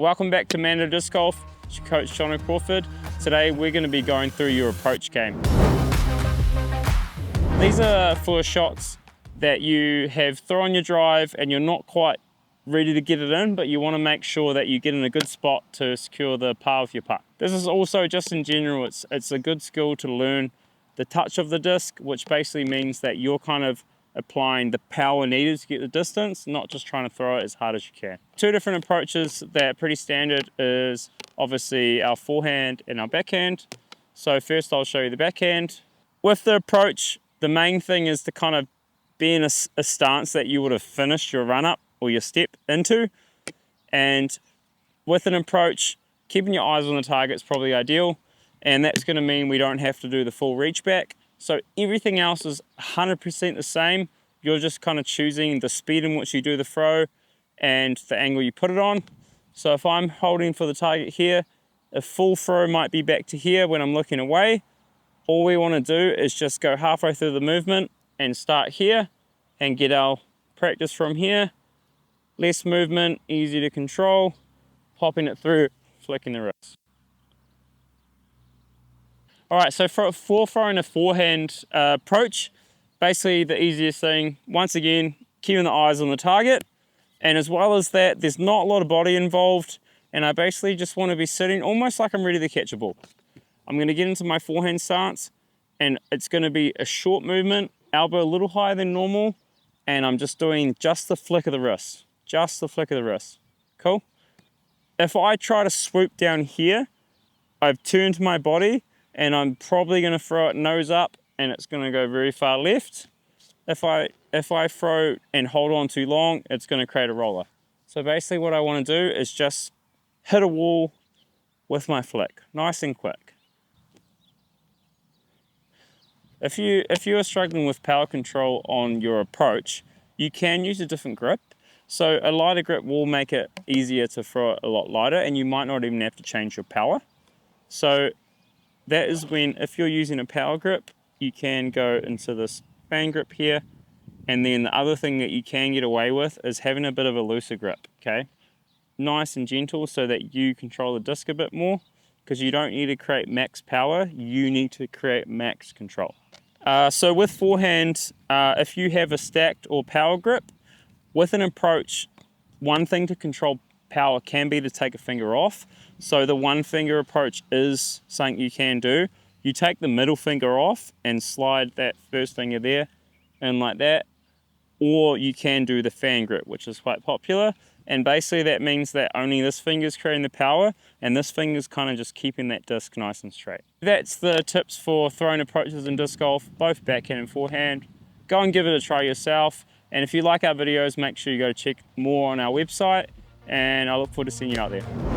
Welcome back to Mando Disc Golf. It's your coach, John Crawford. Today we're going to be going through your approach game. These are for shots that you have thrown your drive and you're not quite ready to get it in, but you want to make sure that you get in a good spot to secure the par with your putt. This is also just in general, it's a good skill to learn the touch of the disc, which basically means that you're kind of applying the power needed to get the distance, not just trying to throw it as hard as you can. Two different approaches that are pretty standard is obviously our forehand and our backhand. So first I'll show you the backhand. With the approach, the main thing is to kind of be in a stance that you would have finished your run up or your step into. And with an approach, keeping your eyes on the target is probably ideal. And that's going to mean we don't have to do the full reach back. So everything else is 100% the same. You're just kind of choosing the speed in which you do the throw and the angle you put it on. So if I'm holding for the target here, a full throw might be back to here when I'm looking away. All we want to do is just go halfway through the movement and start here and get our practice from here. Less movement, easy to control, popping it through, flicking the wrist. All right, so for throwing a forehand approach, basically the easiest thing, once again, keeping the eyes on the target. And as well as that, there's not a lot of body involved. And I basically just want to be sitting almost like I'm ready to catch a ball. I'm going to get into my forehand stance and it's going to be a short movement, elbow a little higher than normal. And I'm just doing just the flick of the wrist, just the flick of the wrist. Cool? If I try to swoop down here, I've turned my body and I'm probably going to throw it nose up and it's going to go very far left. If I throw and hold on too long, it's going to create a roller. So basically what I want to do is just hit a wall with my flick, nice and quick. If you are struggling with power control on your approach, you can use a different grip. So a lighter grip will make it easier to throw it a lot lighter and you might not even have to change your power. So that is when, if you're using a power grip, you can go into this fan grip here. And then the other thing that you can get away with is having a bit of a looser grip, okay? Nice and gentle so that you control the disc a bit more, because you don't need to create max power, you need to create max control. So with forehand, if you have a stacked or power grip, with an approach, one thing to control power can be to take a finger off. So the one finger approach is something you can do. You take the middle finger off and slide that first finger there and like that. Or you can do the fan grip, which is quite popular. And basically that means that only this finger is creating the power and this finger is kind of just keeping that disc nice and straight. That's the tips for throwing approaches in disc golf, both backhand and forehand. Go and give it a try yourself. And if you like our videos, make sure you go check more on our website. And I look forward to seeing you out there.